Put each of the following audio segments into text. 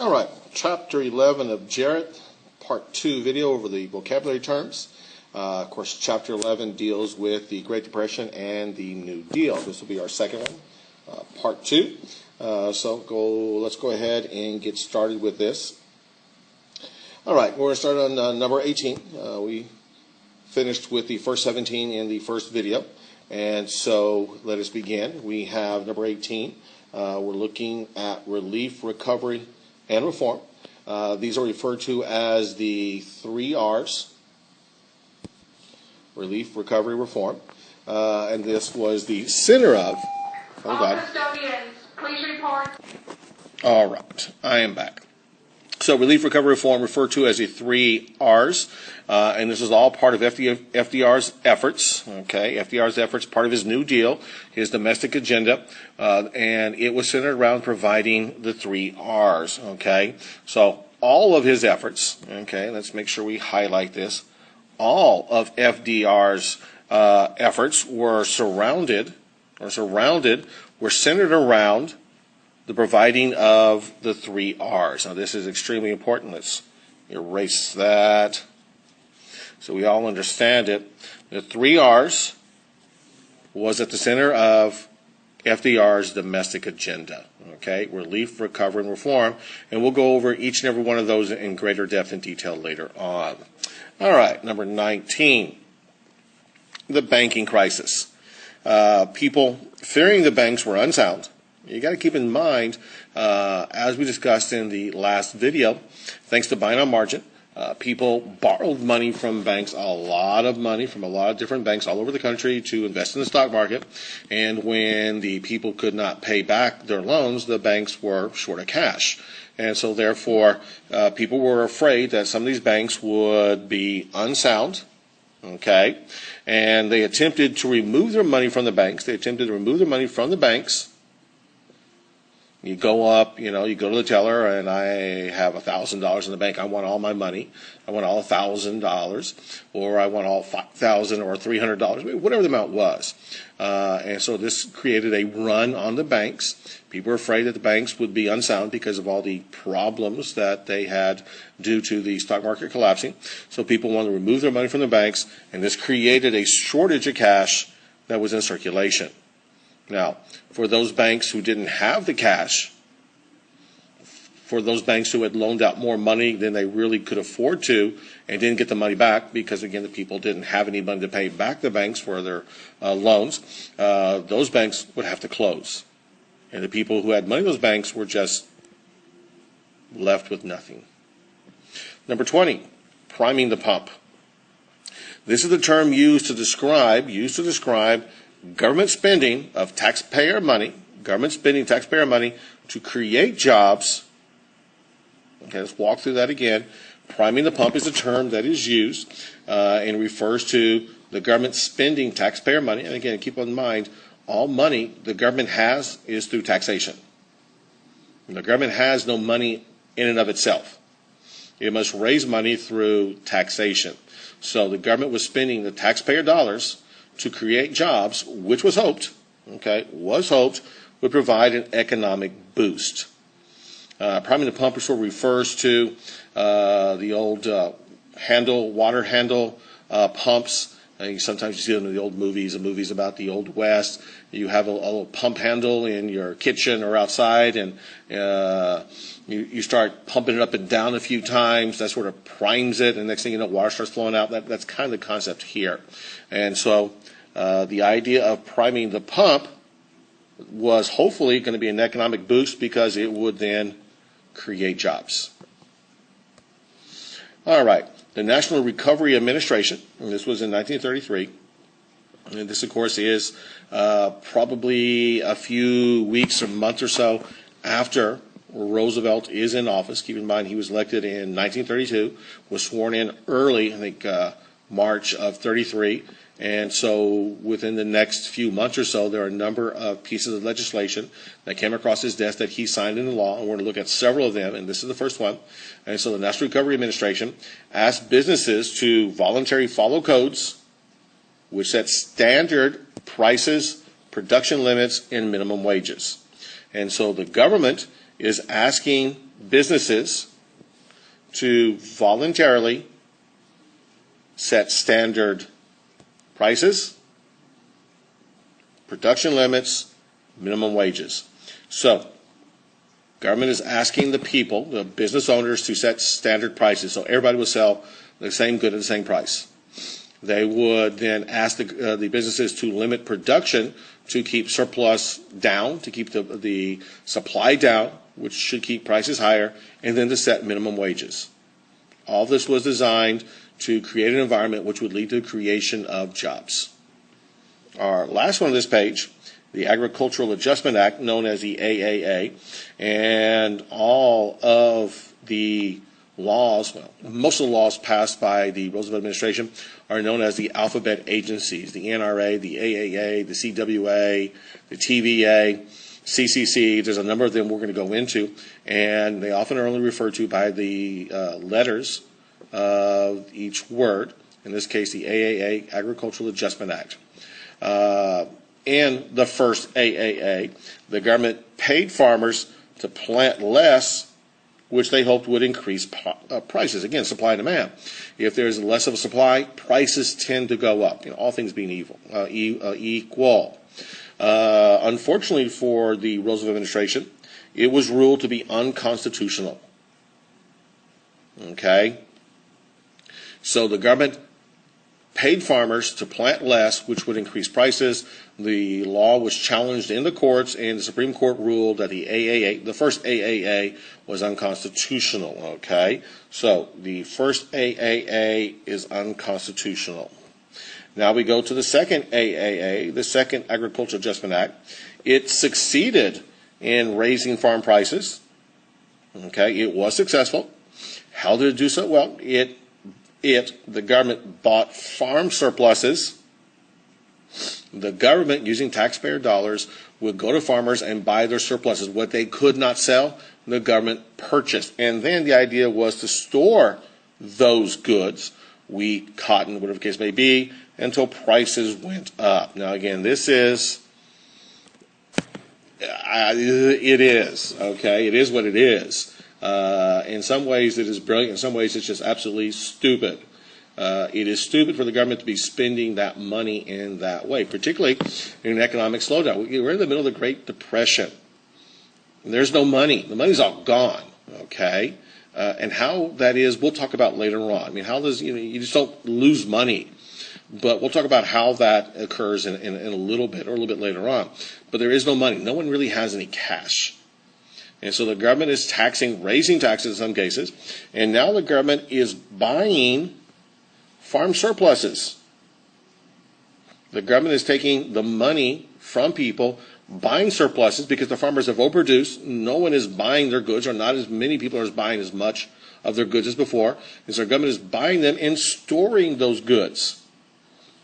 All right, Chapter 11 of Jarrett, Part 2 video over the vocabulary terms. Of course, Chapter 11 deals with the Great Depression and the New Deal. This will be our second one, Part 2. Let's go ahead and get started with this. All right, we're going to start on number 18. We finished with the first 17 in the first video. And so let us begin. We have number 18. We're looking at relief, recovery, and reform. These are referred to as the 3 R's. Relief, recovery, reform. And this was the center of... All custodians, please report. All right, I am back. So relief, recovery, reform referred to as the 3 R's. And this is all part of FDR's efforts. Okay, FDR's efforts, part of his New Deal, his domestic agenda. And it was centered around providing the 3 R's. Okay, so all of his efforts, okay, let's make sure we highlight this. All of FDR's efforts were centered around the providing of the 3 R's. Now, this is extremely important. Let's erase that so we all understand it. The 3 R's was at the center of FDR's domestic agenda. Okay, relief, recovery, and reform. And we'll go over each and every one of those in greater depth and detail later on. All right, number 19, the banking crisis. People fearing the banks were unsound. You got to keep in mind, as we discussed in the last video, thanks to buying on margin, people borrowed money from banks, a lot of money from a lot of different banks all over the country to invest in the stock market. And when the people could not pay back their loans, the banks were short of cash. And so therefore, people were afraid that some of these banks would be unsound. Okay, and they attempted to remove their money from the banks. You go up, you go to the teller, and I have $1,000 in the bank. I want all my money. I want all $1,000, or I want all $5,000 or $300, whatever the amount was. And so this created a run on the banks. People were afraid that the banks would be unsound because of all the problems that they had due to the stock market collapsing. So people wanted to remove their money from the banks, and this created a shortage of cash that was in circulation. Now, for those banks who didn't have the cash, for those banks who had loaned out more money than they really could afford to and didn't get the money back because, again, the people didn't have any money to pay back the banks for their loans, those banks would have to close. And the people who had money in those banks were just left with nothing. Number 20, priming the pump. This is the term used to describe government spending of taxpayer money, to create jobs. Okay, let's walk through that again. Priming the pump is a term that is used and refers to the government spending taxpayer money. And again, keep in mind, all money the government has is through taxation. And the government has no money in and of itself. It must raise money through taxation. So the government was spending the taxpayer dollars to create jobs, which was hoped would provide an economic boost. Priming the pump refers to the old water handle pumps. Sometimes you see them in the old movies about the Old West. You have a little pump handle in your kitchen or outside, and you start pumping it up and down a few times. That sort of primes it, and next thing you know, water starts flowing out. That's kind of the concept here. And so the idea of priming the pump was hopefully going to be an economic boost because it would then create jobs. All right. The National Recovery Administration, and this was in 1933, and this, of course, is probably a few weeks or months or so after Roosevelt is in office. Keep in mind, he was elected in 1932, was sworn in early, I think, March of 33. And so within the next few months or so, there are a number of pieces of legislation that came across his desk that he signed into law, and we're going to look at several of them, and this is the first one. And so the National Recovery Administration asked businesses to voluntarily follow codes which set standard prices, production limits, and minimum wages. And so the government is asking businesses to voluntarily set standard prices, production limits, minimum wages. So, government is asking the people, the business owners, to set standard prices so everybody will sell the same good at the same price. They would then ask the businesses to limit production to keep surplus down, to keep the supply down, which should keep prices higher, and then to set minimum wages. All this was designed to create an environment which would lead to the creation of jobs. Our last one on this page, the Agricultural Adjustment Act, known as the AAA, and all of the laws, well, most of the laws passed by the Roosevelt administration are known as the alphabet agencies, the NRA, the AAA, the CWA, the TVA, CCC. There's a number of them we're going to go into, and they often are only referred to by the letters of each word, in this case the AAA, Agricultural Adjustment Act. In the first AAA, the government paid farmers to plant less, which they hoped would increase prices. Again, supply and demand. If there's less of a supply, prices tend to go up, all things being equal. Unfortunately for the Roosevelt administration, it was ruled to be unconstitutional. Okay? So the government paid farmers to plant less, which would increase prices. The law was challenged in the courts, and the Supreme Court ruled that the AAA, the first AAA, was unconstitutional. Okay, so the first AAA is unconstitutional. Now we go to the second AAA, the second Agricultural Adjustment Act. It succeeded in raising farm prices. Okay, it was successful. How did it do so? Well, the government bought farm surpluses. The government, using taxpayer dollars, would go to farmers and buy their surpluses. What they could not sell, the government purchased. And then the idea was to store those goods, wheat, cotton, whatever the case may be, until prices went up. Now, again, this is, it is, okay? It is what it is. In some ways it is brilliant. In some ways it's just absolutely stupid. It is stupid for the government to be spending that money in that way, particularly in an economic slowdown. We're in the middle of the Great Depression. There's no money. The money's all gone, okay? And how that is, we'll talk about later on. I mean, how does, you just don't lose money. But we'll talk about how that occurs in a little bit, or a little bit later on. But there is no money. No one really has any cash. And so the government is raising taxes in some cases, and now the government is buying farm surpluses. The government is taking the money from people, buying surpluses, because the farmers have overproduced. No one is buying their goods, or not as many people are buying as much of their goods as before. And so the government is buying them and storing those goods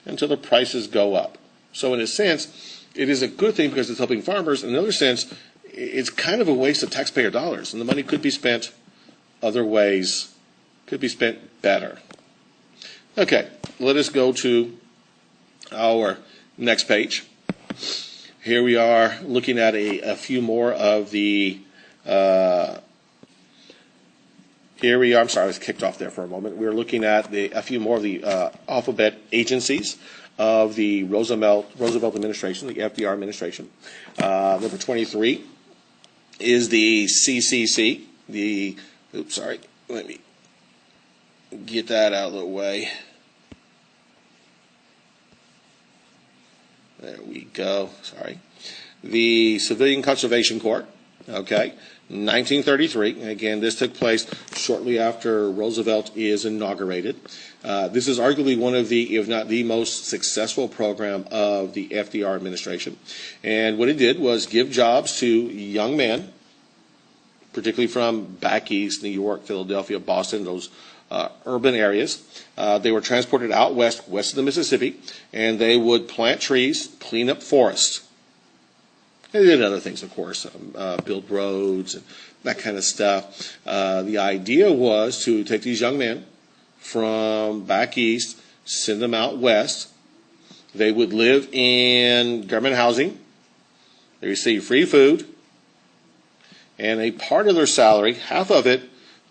until the prices go up. So in a sense, it is a good thing because it's helping farmers. In another sense, it's kind of a waste of taxpayer dollars, and the money could be spent other ways, could be spent better. Okay, let us go to our next page. Here we are looking at a few more of the, here we are, I'm sorry, I was kicked off there for a moment. We're looking at a few more of the alphabet agencies of the Roosevelt administration, the FDR administration. Number 23 is the CCC, let me get that out of the way. There we go, sorry. The Civilian Conservation Corps, okay, 1933. Again, this took place shortly after Roosevelt is inaugurated. This is arguably one of the, if not the most successful program of the FDR administration. And what it did was give jobs to young men, particularly from back east, New York, Philadelphia, Boston, those urban areas. They were transported out west of the Mississippi, and they would plant trees, clean up forests. They did other things, of course, build roads and that kind of stuff. The idea was to take these young men from back east, send them out west. They would live in government housing. They receive free food. and a part of their salary, half of it,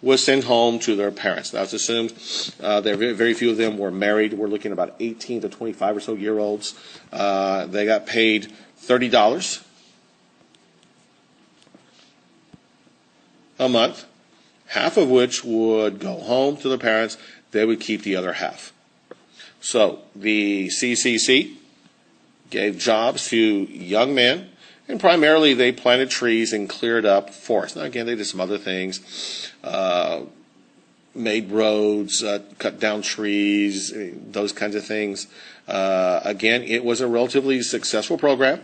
was sent home to their parents. Now, it's assumed very few of them were married. We're looking at about 18 to 25 or so year olds. They got paid $30 a month, half of which would go home to their parents. They would keep the other half. So the CCC gave jobs to young men, and primarily they planted trees and cleared up forests. Now, again, they did some other things, made roads, cut down trees, those kinds of things. Again, it was a relatively successful program.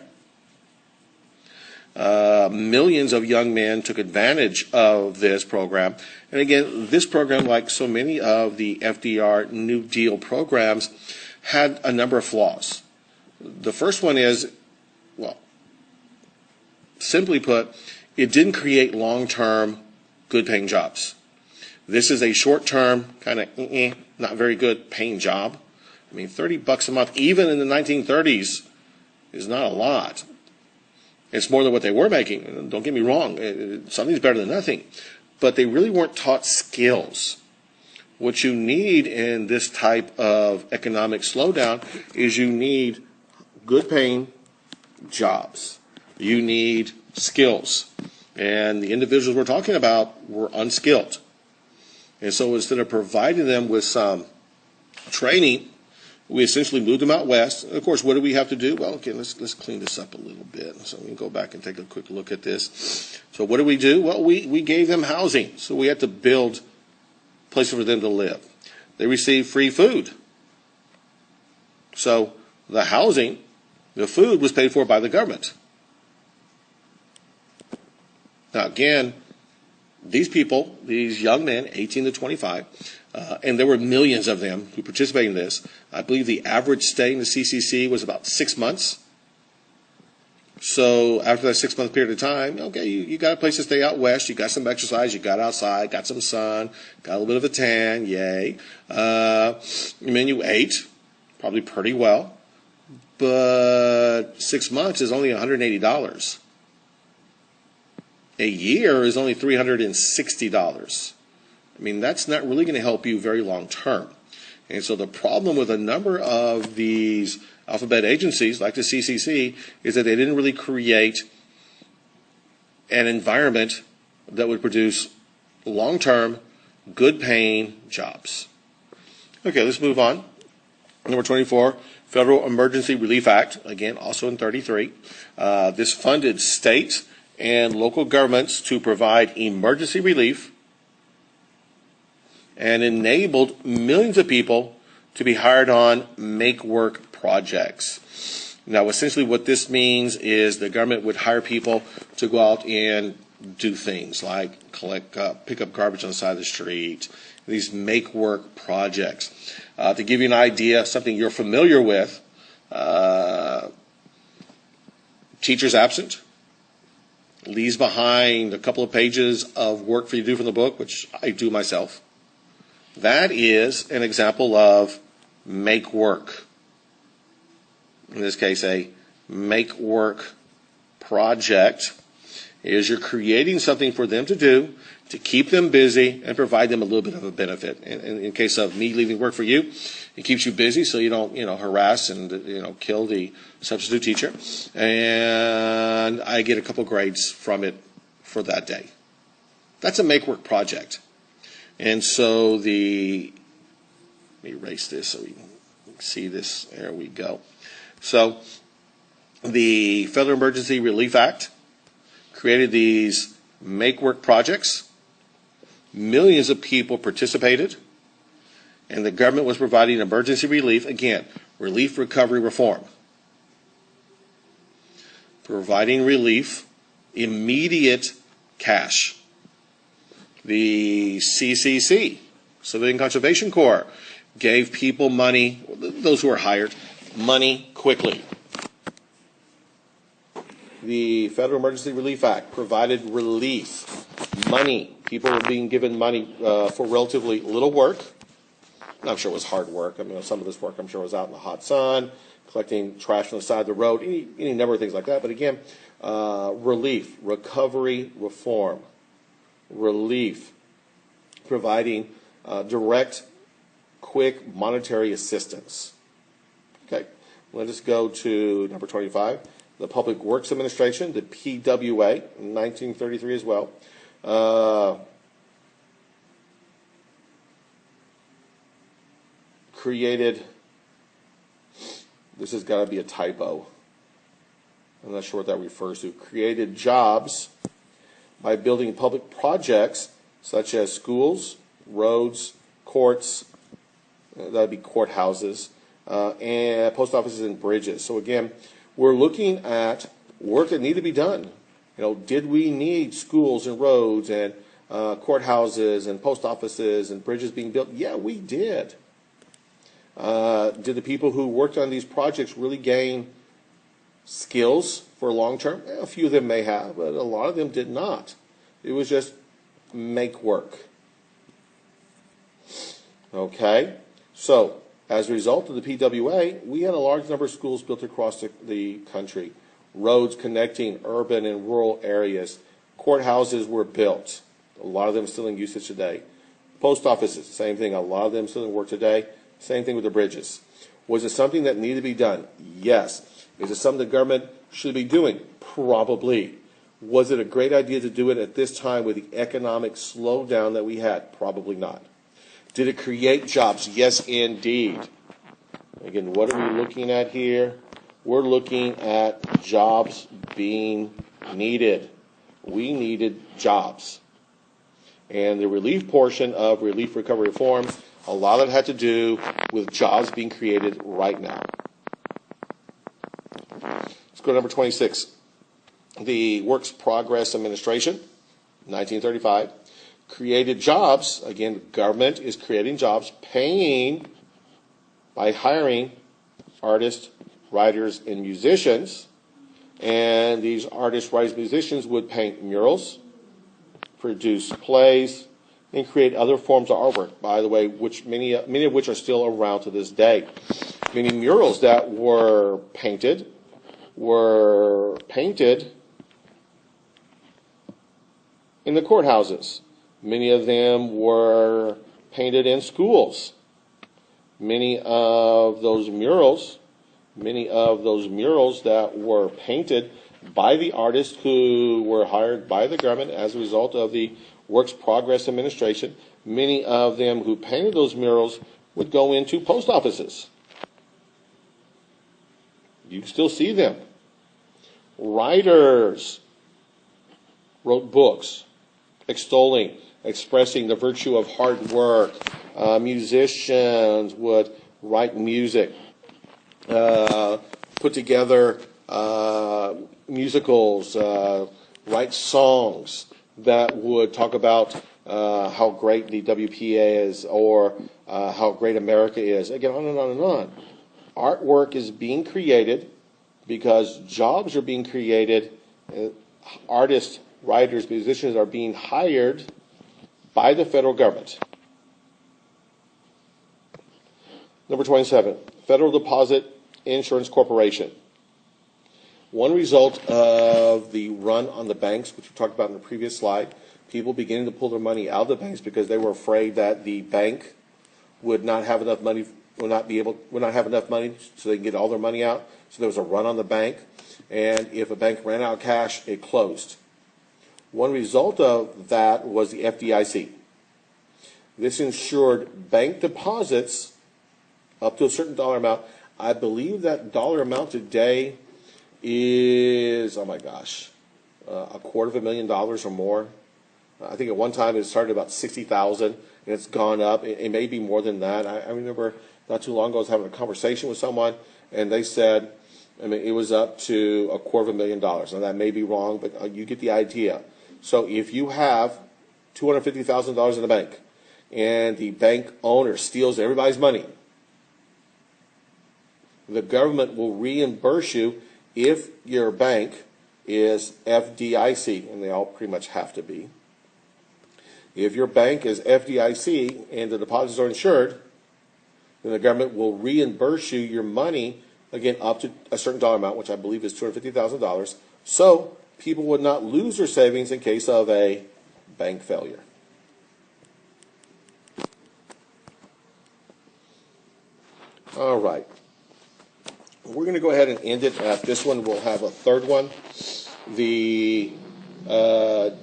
Millions of young men took advantage of this program. And again, this program, like so many of the FDR New Deal programs, had a number of flaws. The first one is, well, simply put, it didn't create long-term, good-paying jobs. This is a short-term, kind of not very good paying job. I mean, $30 a month, even in the 1930s, is not a lot. It's more than what they were making. Don't get me wrong. Something's better than nothing. But they really weren't taught skills. What you need in this type of economic slowdown is you need good-paying jobs. You need skills. And the individuals we're talking about were unskilled. And so instead of providing them with some training, we essentially moved them out west. And of course, what do we have to do? Well, okay, let's clean this up a little bit. So we can go back and take a quick look at this. So what do we do? Well, we gave them housing. So we had to build places for them to live. They received free food. So the housing, the food was paid for by the government. Now, again, these people, these young men, 18 to 25, and there were millions of them who participated in this. I believe the average stay in the CCC was about 6 months. So after that 6 month period of time, okay, you got a place to stay out west. You got some exercise. You got outside, got some sun, got a little bit of a tan. Yay. And then you ate, probably pretty well. But 6 months is only $180. A year is only $360. I mean, that's not really going to help you very long term. And so the problem with a number of these alphabet agencies, like the CCC, is that they didn't really create an environment that would produce long-term, good-paying jobs. Okay, let's move on. Number 24, Federal Emergency Relief Act, again, also in 33. This funded state and local governments to provide emergency relief and enabled millions of people to be hired on make-work projects. Now, essentially what this means is the government would hire people to go out and do things like pick up garbage on the side of the street, these make-work projects. To give you an idea, something you're familiar with, teachers absent, leaves behind a couple of pages of work for you to do from the book, which I do myself. That is an example of make work. In this case, a make work project is you're creating something for them to do to keep them busy and provide them a little bit of a benefit. In case of me leaving work for you, it keeps you busy so you don't, harass and, kill the substitute teacher. And I get a couple grades from it for that day. That's a make work project. And so let me erase this so we can see this. There we go. So the Federal Emergency Relief Act created these make work projects. Millions of people participated, and the government was providing emergency relief. Again, relief, recovery, reform. Providing relief, immediate cash. The CCC, Civilian Conservation Corps, gave people money, those who were hired, money quickly. The Federal Emergency Relief Act provided relief, money. People were being given money for relatively little work. I'm sure it was hard work. I mean, some of this work I'm sure was out in the hot sun, collecting trash on the side of the road, any number of things like that. But again, Relief, recovery, reform. Relief, providing direct, quick monetary assistance. Okay, let us go to number 25. The Public Works Administration, the PWA, in 1933 as well. Created, this has got to be a typo. I'm not sure what that refers to. Created jobs by building public projects such as schools, roads, courts, that would be courthouses, and post offices and bridges. So again, we're looking at work that needed to be done. Did we need schools and roads and courthouses and post offices and bridges being built? Yeah, we did. Did the people who worked on these projects really gain skills for long term? A few of them may have, but a lot of them did not. It was just make work. Okay, so as a result of the PWA, we had a large number of schools built across the country, roads connecting urban and rural areas. Courthouses were built. A lot of them still in usage today. Post offices, same thing. A lot of them still in work today. Same thing with the bridges. Was it something that needed to be done? Yes. Is it something the government should be doing? Probably. Was it a great idea to do it at this time with the economic slowdown that we had? Probably not. Did it create jobs? Yes, indeed. Again, what are we looking at here? We're looking at jobs being needed. We needed jobs. And the relief portion of relief, recovery, reform, a lot of it had to do with jobs being created right now. Let's go to number 26. The Works Progress Administration, 1935, created jobs. Again, the government is creating jobs, paying by hiring artists, writers, and musicians. And these artists, writers, musicians would paint murals, produce plays, and create other forms of artwork, by the way, which many of which are still around to this day. Many murals that were painted in the courthouses. Many of them were painted in schools. Many of those murals that were painted by the artists who were hired by the government as a result of the Works Progress Administration, many of them who painted those murals would go into post offices. You still see them. Writers wrote books extolling, expressing the virtue of hard work. Musicians would write music, put together musicals, write songs that would talk about how great the WPA is or how great America is. Again, on and on and on. Artwork is being created because jobs are being created. Artists, writers, musicians are being hired by the federal government. Number 27, Federal Deposit Insurance Corporation. One result of the run on the banks, which we talked about in the previous slide, people beginning to pull their money out of the banks because they were afraid that the bank would not have enough money, would not have enough money so they can get all their money out. So there was a run on the bank, and if a bank ran out of cash, it closed. One result of that was the FDIC. This ensured bank deposits up to a certain dollar amount. I believe that dollar amount today is, oh my gosh, $250,000 or more. I think at one time it started about 60,000, and it's gone up. It may be more than that. I remember not too long ago I was having a conversation with someone, and they said, it was up to $250,000. Now that may be wrong, but you get the idea. So if you have $250,000 in the bank, and the bank owner steals everybody's money, the government will reimburse you if your bank is FDIC, and they all pretty much have to be. If your bank is FDIC and the deposits are insured, then the government will reimburse you your money, again, up to a certain dollar amount, which I believe is $250,000, so people would not lose their savings in case of a bank failure. All right. We're going to go ahead and end it at this one. We'll have a third one. The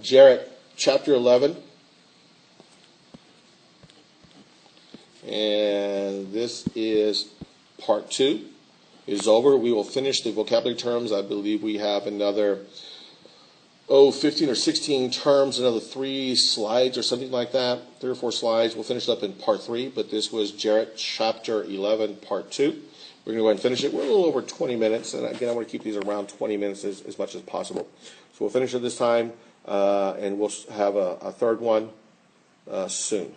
Jarrett chapter 11. And this is part 2 is over. We will finish the vocabulary terms. I believe we have another 15 or 16 terms, another 3 slides or something like that, 3 or 4 slides. We'll finish it up in part 3, but this was Jarrett chapter 11, part 2. We're going to go ahead and finish it. We're a little over 20 minutes, and again, I want to keep these around 20 minutes as much as possible. So we'll finish it this time, and we'll have a third one soon.